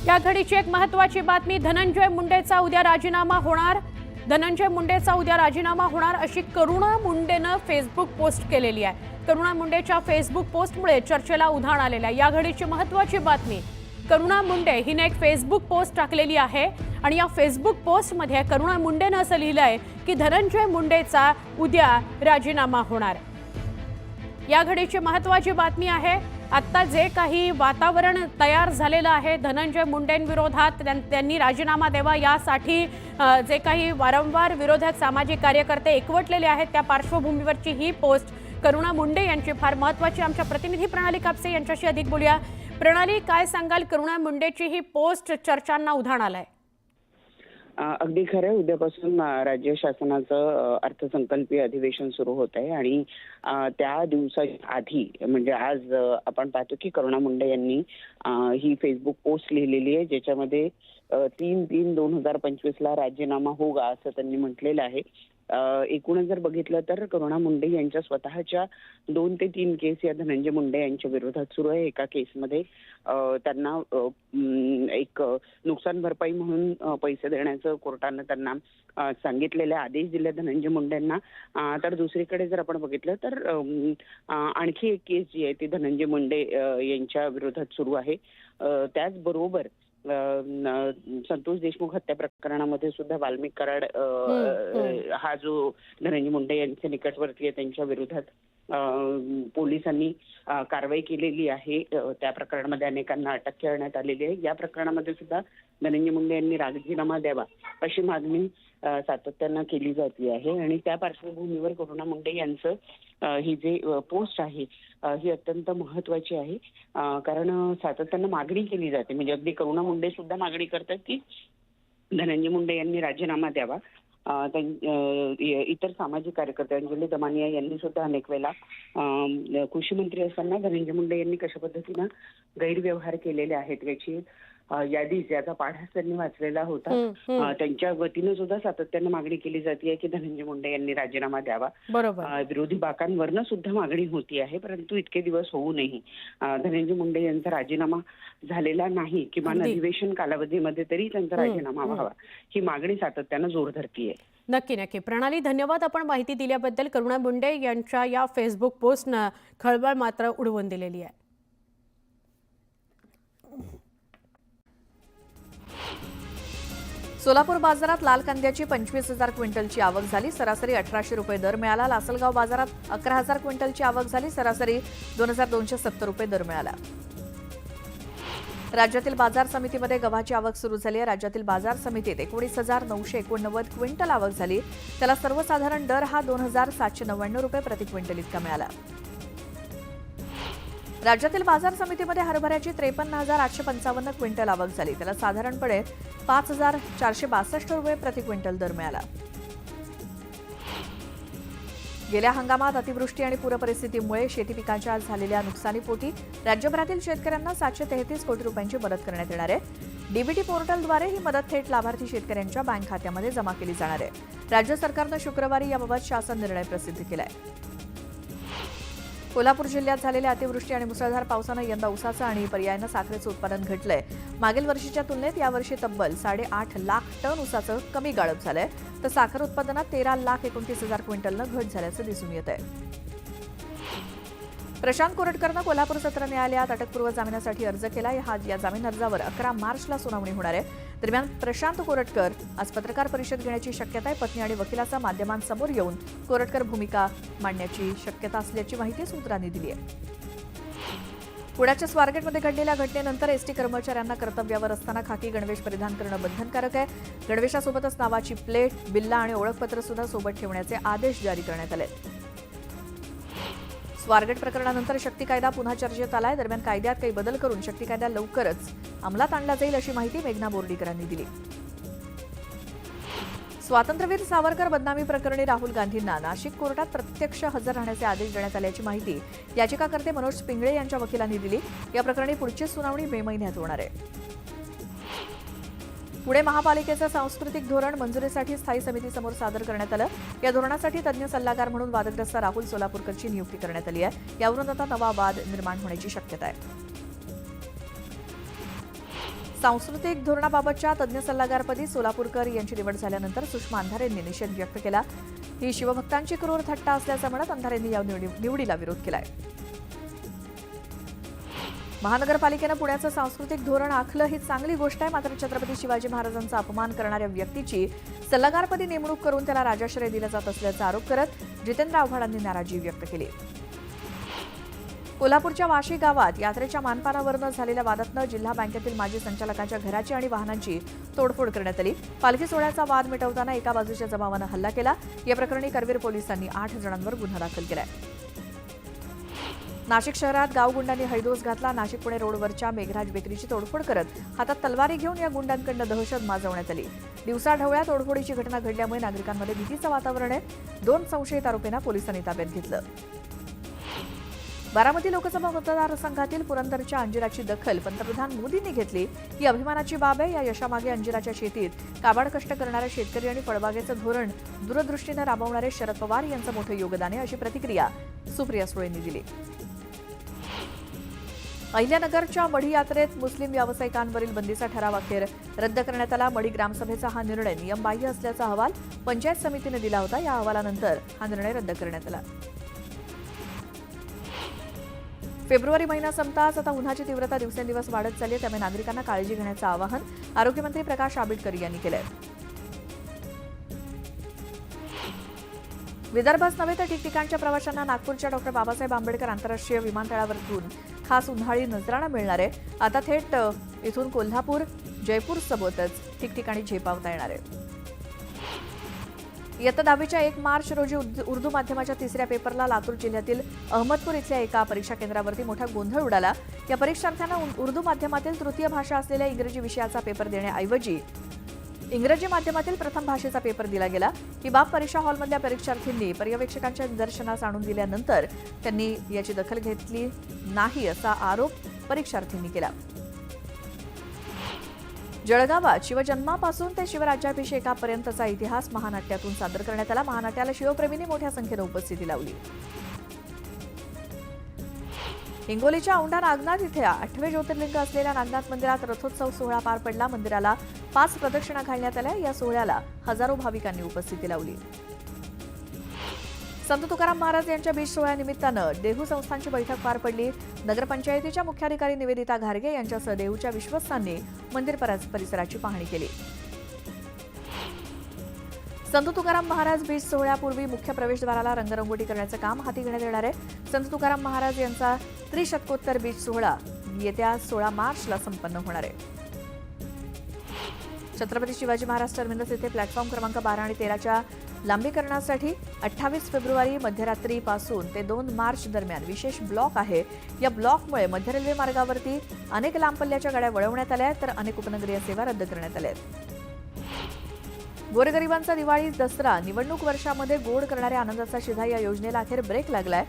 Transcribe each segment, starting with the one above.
या घडीची एक महत्त्वाची बातमी, धनंजय मुंडेचा उद्या राजीनामा होणार। धनंजय मुंडेचा उद्या राजीनामा होणार अशी करुणा मुंडेनं फेसबुक पोस्ट केलेली आहे। करुणा मुंडेच्या फेसबुक पोस्टमुळे चर्चेला उधाण आलेलं आहे। या घडीची महत्त्वाची बातमी, करुणा मुंडे हिने एक फेसबुक पोस्ट टाकलेली आहे आणि या फेसबुक पोस्टमध्ये करुणा मुंडेनं असं लिहिलंय की धनंजय मुंडेचा उद्या राजीनामा होणार। या घडीची महत्त्वाची बातमी आहे। आता जे काही वातावरण तयार झालेलं आहे धनंजय मुंडेंविरोधात, त्यांनी राजीनामा द्यावा यासाठी जे काही वारंवार विरोधक सामाजिक कार्यकर्ते एकवटलेले आहेत, त्या पार्श्वभूमीवरची ही पोस्ट करुणा मुंडे यांची फार महत्त्वाची। आमच्या प्रतिनिधी प्रणाली कापसे यांच्याशी अधिक बोलूया। प्रणाली, काय सांगाल, करुणा मुंडेची ही पोस्ट चर्चांना उधाण आलंय? अगदी खरं आहे। उद्यापासून राज्य शासनाचं अर्थसंकल्पीय अधिवेशन सुरू होत आहे आणि त्या दिवसाच्या आधी म्हणजे आज आपण पाहतो की करुणा मुंडे यांनी ही फेसबुक पोस्ट लिहिलेली आहे, ज्याच्यामध्ये 3/3/2025 ला राजीनामा होगा असं त्यांनी म्हटलेलं आहे। एकूणच जर बघितलं तर करुणा मुंडे यांच्या स्वतःच्या 2 ते 3 केस या धनंजय मुंडे यांच्या विरोधात सुरू आहे। एका केसमध्ये त्यांना एक नुकसान भरपाई म्हणून पैसे देण्याचं कोर्टानं त्यांना सांगितलेले आदेश दिले धनंजय मुंडेंना। तर दुसरीकडे जर आपण बघितलं तर आणखी एक केस जी आहे ती धनंजय मुंडे यांच्या विरोधात सुरू आहे। त्याचबरोबर संतोष देशमुख हत्या प्रकरणामध्ये सुद्धा वाल्मिक कराड हा जो धनंजय मुंडे यांचे निकटवर्तीय त्यांच्या विरोधात पोलिसांनी कारवाई केलेली आहे। त्या प्रकरणामध्ये अनेकांना अटक करण्यात आलेली आहे। या प्रकरणामध्ये सुद्धा धनंजय मुंडे यांनी राजीनामा द्यावा अशी मागणी सातत्यानं केली जाते आहे आणि त्या पार्श्वभूमीवर करुणा मुंडे यांचं ही जे पोस्ट आहे ही अत्यंत महत्त्वाची आहे, कारण सातत्यानं मागणी केली जाते। म्हणजे अगदी करुणा मुंडे सुद्धा मागणी करतात की धनंजय मुंडे यांनी राजीनामा द्यावा। इतर सामाजिक कार्यकर्ते अंजली दमानिया यांनी सुद्धा अनेक वेळा कृषी मंत्री असताना धनंजय मुंडे यांनी कशा पद्धतीनं गैरव्यवहार केलेले आहेत याची यादी, ज्याचा पाढाच त्यांनी वाचलेला होता, त्यांच्या वतीनं सुद्धा सातत्यानं मागणी केली जाते की धनंजय मुंडे यांनी राजीनामा द्यावा। विरोधी बाकांवरनं सुद्धा मागणी होती आहे, परंतु इतके दिवस होऊनही धनंजय मुंडे यांचा राजीनामा झालेला नाही। किमान अधिवेशन कालावधीमध्ये तरी त्यांचा राजीनामा व्हावा ही मागणी सातत्यानं जोर धरतीये। नक्की नक्की प्रणाली, धन्यवाद आपण माहिती दिल्याबद्दल। करुणा मुंडे यांच्या या फेसबुक पोस्टनं खळबळ मात्र उडवून दिलेली आहे। सोलापूर बाजारात लाल कांद्याची 25,000 क्विंटलची आवक झाली, सरासरी 1,800 रुपये दर मिळाला। लासलगाव बाजारात 11,000 क्विंटलची आवक झाली, सरासरी 2,270 रुपये दर मिळाला। राज्यातील बाजार समितीमध्ये गव्हाची आवक सुरू झाली आहे। राज्यातील बाजार समितीत 19,989 क्विंटल आवक झाली, त्याला सर्वसाधारण दर हा 2,799 रुपये प्रति क्विंटल इतका मिळाला। राज्यातील बाजार समितीमध्ये हरभऱ्याची 53,855 क्विंटल आवक झाली, त्याला साधारणपणे 5,462 रुपये प्रति क्विंटल दर मिळाला। गेल्या हंगामात अतिवृष्टी आणि पूरपरिस्थितीमुळे शेती पिकांच्या झालेल्या नुकसानीपोटी राज्यभरातील शेतकऱ्यांना 733 कोटी रुपयांची मदत करण्यात येणार आहे। डीबीटी पोर्टलद्वारे ही मदत थेट लाभार्थी शेतकऱ्यांच्या बँक खात्यामध्ये जमा केली जाणार आहे। राज्य सरकारनं शुक्रवारी याबाबत शासन निर्णय प्रसिद्ध केलाय। कोल्हापूर जिल्ह्यात झालेल्या अतिवृष्टी आणि मुसळधार पावसानं यंदा ऊसाचं आणि पर्यायानं साखरेचं उत्पादन घटलंय। मागील वर्षीच्या तुलनेत यावर्षी तब्बल 8.5 लाख टन ऊसाचं कमी गाळप झालंय, तर साखर उत्पादनात 13,29,000 क्विंटलनं घट झाल्याचं दिसून येत आहे। प्रशांत कोरटकरनं कोल्हापूर सत्र न्यायालयात अटकपूर्व जामिनासाठी अर्ज केला। या जामीन अर्जावर 11 मार्चला सुनावणी होणार आहे। दरम्यान प्रशांत कोरटकर आज पत्रकार परिषद घेण्याची शक्यता आहे। पत्नी आणि वकिलाचा माध्यमांसमोर येऊन कोरटकर भूमिका मांडण्याची शक्यता असल्याची माहिती सूत्रांनी दिली आहे। पुण्याच्या स्वारगेटमध्ये घडलेल्या घटनेनंतर एसटी कर्मचाऱ्यांना कर्तव्यावर असताना खाकी गणवेश परिधान करणं बंधनकारक आहे। गणवेशासोबतच नावाची प्लेट, बिल्ला आणि ओळखपत्र सुद्धा सोबत ठेवण्याचे आदेश जारी करण्यात आले। स्वारगेट प्रकरणानंतर शक्ती कायदा पुन्हा चर्चेत आलाय। दरम्यान कायद्यात काही बदल करून शक्ती कायदा लवकरच अंमलात आणला जाईल अशी माहिती मेघना बोर्डीकरांनी दिली। स्वातंत्र्यवीर सावरकर बदनामी प्रकरणी राहुल गांधींना नाशिक कोर्टात प्रत्यक्ष हजर राहण्याचे आदेश देण्यात आल्याची माहिती याचिकाकर्ते मनोज पिंगळे यांच्या वकिलांनी दिली। या प्रकरणी पुढची सुनावणी मे महिन्यात होणार आहे। पुणे महापालिकेचं सांस्कृतिक धोरण मंजुरीसाठी स्थायी समितीसमोर सादर करण्यात आलं। या धोरणासाठी तज्ञ सल्लागार म्हणून वादग्रस्त राहुल सोलापूरकरची नियुक्ती करण्यात आली आहे। यावरून आता नवा वाद निर्माण होण्याची शक्यता आहे। सांस्कृतिक धोरणाबाबतच्या तज्ज्ञ सल्लागारपदी सोलापूरकर यांची निवड झाल्यानंतर सुषमा अंधारेंनी निषेध व्यक्त केला. ही शिवभक्तांची क्रूर थट्टा असल्याचं म्हणत अंधारेंनी या निवडीला विरोध केलाय. महानगरपालिकेनं पुण्याचं सांस्कृतिक धोरण आखलं ही चांगली गोष्ट आहे, मात्र छत्रपती शिवाजी महाराजांचा अपमान करणाऱ्या व्यक्तीची सल्लागारपदी नेमणूक करून त्याला राजाश्रय दिला जात असल्याचा आरोप करत जितेंद्र आव्हाडांनी नाराजी व्यक्त केली. कोल्हापूरच्या वाशी गावात यात्रेच्या मानपानावरून झालेल्या वादातनं जिल्हा बँकेतील माजी संचालकांच्या घराची आणि वाहनांची तोडफोड करण्यात आली. पालखी सोहळ्याचा वाद मिटवताना एका बाजूच्या जमावानं हल्ला केला. या प्रकरणी करवीर पोलिसांनी 8 जणांवर गुन्हा दाखल केलाय. नाशिक शहरात गावगुंडांनी हैदोस घातला. नाशिक पुणे रोडवरच्या मेघराज बेकरीची तोडफोड करत हातात तलवारी घेऊन या गुंडांकडून दहशत माजवण्यात आली. दिवसाढवळ्या तोडफोडीची घटना घडल्यामुळे नागरिकांमध्ये भीतीचं वातावरण आहे. 2 संशयित आरोपींना पोलिसांनी ताब्यात घेतलं. बारामती लोकसभा मतदारसंघातील पुरंदरच्या अंजिराची दखल पंतप्रधान मोदींनी घेतली. ही अभिमानाची बाब आहे. या यशामागे अंजिराच्या शेतीत काबाड कष्ट करणारे शेतकरी आणि फळबागेचं धोरण दूरदृष्टीनं राबवणारे शरद पवार यांचं मोठं योगदान आहे, अशी प्रतिक्रिया सुप्रिया सुळेंनी दिली. अहिल्यानगरच्या मढी यात्रेत मुस्लिम व्यावसायिकांवरील बंदीचा ठराव अखेर रद्द करण्यात आला. मढी ग्रामसभेचा हा निर्णय नियमबाह्य असल्याचा अहवाल पंचायत समितीने दिला होता. या अहवालानंतर हा निर्णय रद्द करण्यात आला. फेब्रुवारी महिना संपताच आता उन्हाची तीव्रता दिवसेंदिवस वाढत चालली आहे, त्यामुळे नागरिकांना काळजी घेण्याचं आवाहन आरोग्यमंत्री प्रकाश आंबेडकर यांनी केलंय. विदर्भच नव्हे तर ठिकठिकाणच्या प्रवाशांना नागपूरच्या डॉ. बाबासाहेब आंबेडकर आंतरराष्ट्रीय विमानतळावरून खास उन्हाळी नजराणा मिळणार आहे. आता थेट इथून कोल्हापूर, जयपूर सोबतच ठिकठिकाणी झेपावता येणार आहे. इयत्ता 10वीच्या 1 मार्च रोजी उर्दू माध्यमाच्या 3ऱ्या पेपरला लातूर जिल्ह्यातील अहमदपूर इथल्या एका परीक्षा केंद्रावरती मोठा गोंधळ उडाला. या परीक्षार्थ्यांना उर्दू माध्यमातील तृतीय भाषा असलेल्या इंग्रजी विषयाचा पेपर देण्याऐवजी इंग्रजी माध्यमातील प्रथम भाषेचा पेपर दिला गेला. ही बाब परीक्षा हॉलमधल्या परीक्षार्थींनी पर्यवेक्षकांच्या निदर्शनास आणून दिल्यानंतर त्यांनी याची दखल घेतली नाही असा आरोप परीक्षार्थींनी केला. जळगावात शिवजन्मापासून ते शिवराज्याभिषेकापर्यंतचा इतिहास महानाट्यातून सादर करण्यात आला. महानाट्याला शिवप्रेमींनी मोठ्या संख्येनं उपस्थिती लावली. हिंगोलीच्या औंढा नागनाथ इथे 8वे ज्योतिर्लिंग असलेल्या नागनाथ मंदिरात रथोत्सव सोहळा पार पडला. मंदिराला 5 प्रदक्षिणा घालण्यात आल्या. या सोहळ्याला हजारो भाविकांनी उपस्थिती लावली. संत तुकाराम महाराज यांच्या बीज सोहळ्यानिमित्तानं देहू संस्थानची बैठक पार पडली. नगरपंचायतीच्या मुख्याधिकारी निवेदिता घारगे यांच्यासह देहूच्या विश्वस्तांनी मंदिर परिसराची पाहणी केली. संत तुकाराम महाराज बीज सोहळ्यापूर्वी मुख्य प्रवेशद्वाराला रंगरंगोटी करण्याचं काम हाती घेण्यात येणार आहे. संत तुकाराम महाराज यांचा त्रिशतकोत्तर बीज सोहळा येत्या 16 मार्चला संपन्न होणार आहे. छत्रपती शिवाजी महाराज टर्मिनस येथे प्लॅटफॉर्म क्रमांक 12 आणि 13च्या लांबीकरणासाठी 28 फेब्रुवारी मध्यरात्रीपासून ते 2 मार्च दरम्यान विशेष ब्लॉक आहे. या ब्लॉकमुळे मध्य रेल्वे मार्गावरती अनेक लांब पल्ल्याच्या गाड्या वळवण्यात आल्या आहेत, तर अनेक उपनगरीय सेवा रद्द करण्यात आल्या आहेत. गोरगरिबांचा दिवाळी दसरा निवडणूक वर्षामध्ये गोड करणाऱ्या आनंदाचा शिधा या योजनेला अखेर ब्रेक लागलाय.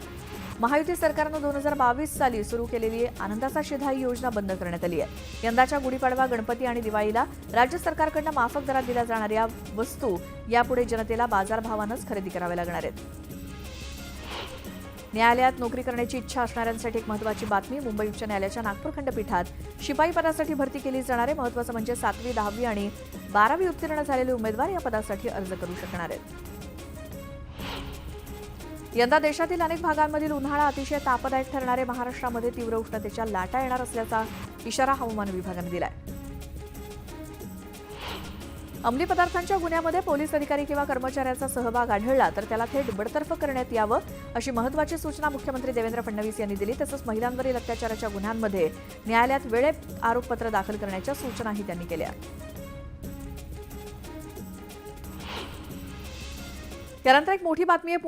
महायुती सरकारनं 2022 साली सुरू केलेली आनंदाचा शिधा ही योजना बंद करण्यात आली आहे. यंदाच्या गुढीपाडवा, गणपती आणि दिवाळीला राज्य सरकारकडून माफक दरात दिल्या जाणाऱ्या वस्तू यापुढे जनतेला बाजारभावानंच खरेदी कराव्या लागणार आहेत. न्यायालयात नोकरी करण्याची इच्छा असणाऱ्यांसाठी एक महत्त्वाची बातमी. मुंबई उच्च न्यायालयाच्या नागपूर खंडपीठात शिपाई पदासाठी भरती केली जाणार आहे. महत्त्वाचं म्हणजे 7वी, 10वी आणि 12वी उत्तीर्ण झालेले उमेदवार या पदासाठी अर्ज करू शकणार आहेत. यंदा देशातील अनेक भागांमधील उन्हाळा अतिशय तापदायक ठरणारे. महाराष्ट्रामध्ये तीव्र उष्णतेच्या लाटा येणार असल्याचा इशारा हवामान विभागाने दिलाय. अंमली पदार्थांच्या गुन्ह्यामध्ये पोलीस अधिकारी किंवा कर्मचाऱ्याचा सहभाग आढळला तर त्याला थेट बडतर्फ करण्यात यावं, अशी महत्त्वाची सूचना मुख्यमंत्री देवेंद्र फडणवीस यांनी दिली. तसंच महिलांवरील अत्याचाराच्या गुन्ह्यांमध्ये न्यायालयात वेळेत आरोपपत्र दाखल करण्याच्या सूचनाही त्यांनी केल्या. त्यानंतर एक मोठी बातमी आहे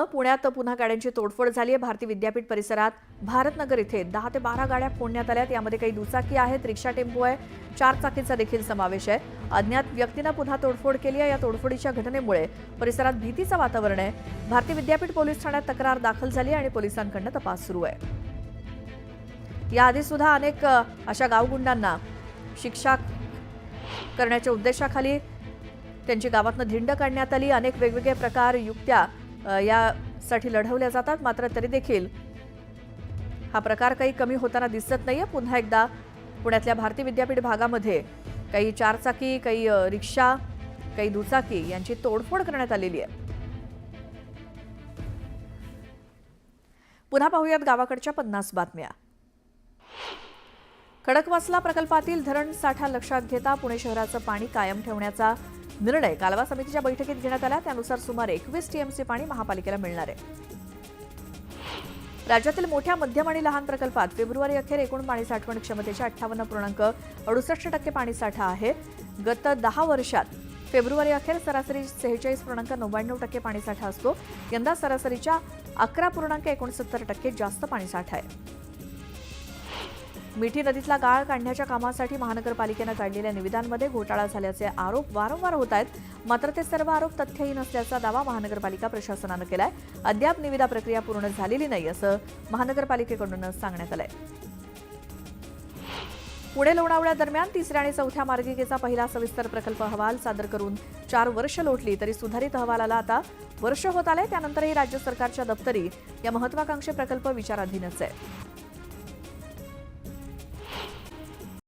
पुण्यात पुन्हा गाड्यांची तोडफोड झाली आहे. भारती विद्यापीठ परिसरात भारतनगर इथे 10 ते 12 गाड्या फोडण्यात आल्यात. यामध्ये काही दुचाकी आहेत, रिक्षा, टेम्पो आहे, 4 चाकीचा देखील समावेश आहे. अज्ञात व्यक्तीनं पुन्हा तोडफोड केली आहे. या तोडफोडीच्या घटनेमुळे परिसरात भीतीचं वातावरण आहे. भारती विद्यापीठ पोलीस ठाण्यात तक्रार दाखल झाली आणि पोलिसांकडून तपास सुरू आहे. याआधी सुद्धा अनेक अशा गावगुंडांना शिक्षा करण्याच्या उद्देशाखाली त्यांची गावातनं धिंड काढण्यात आली. अनेक वेगवेगळे प्रकार, युक्त्या यासाठी लढवल्या जातात. मात्र तरी देखील हा प्रकार काही कमी होताना दिसत नाहीये. पुन्हा एकदा पुण्यातल्या भारती विद्यापीठ भागामध्ये काही चारचाकी, काही रिक्षा, काही दुचाकी यांची तोडफोड करण्यात आलेली आहे. पुन्हा पाहूयात गावाकडच्या 50 बातम्या. खडकवासला प्रकल्पातील धरण साठा लक्षात घेता पुणे शहराचं पाणी कायम ठेवण्याचा निर्णय कालवा समितीच्या बैठकीत घेण्यात आला. त्यानुसार सुमारे 21 टीएमसी पाणी महापालिकेला मिळणार आहे. राज्यातील मोठ्या, मध्यम आणि लहान प्रकल्पात फेब्रुवारी अखेर एकूण पाणी साठवण क्षमतेच्या 58.68% पाणी साठा आहे. गत 10 वर्षात फेब्रुवारी अखेर सरासरी 46.99% पाणी साठा असतो. यंदा सरासरीच्या 11.69% जास्त पाणी साठा आहे. मिठी नदीतला गाळ काढण्याच्या कामासाठी महानगरपालिकेनं काढलेल्या निविदांमध्ये घोटाळा झाल्याचे आरोप वारंवार होत आहेत. मात्र ते सर्व आरोप तथ्यहीन असल्याचा दावा महानगरपालिका प्रशासनानं केलाय. अद्याप निविदा प्रक्रिया पूर्ण झालेली नाही असं महानगरपालिकेकडून सांगण्यात आलंय. पुणे लोणावळा दरम्यान 3ऱ्या आणि 4थ्या मार्गिकेचा पहिला सविस्तर प्रकल्प अहवाल सादर करून 4 वर्ष लोटली तरी सुधारित अहवालाला आता वर्ष होत आलंय. त्यानंतरही राज्य सरकारच्या दप्तरी या महत्वाकांक्षी प्रकल्प विचाराधीनच आहे.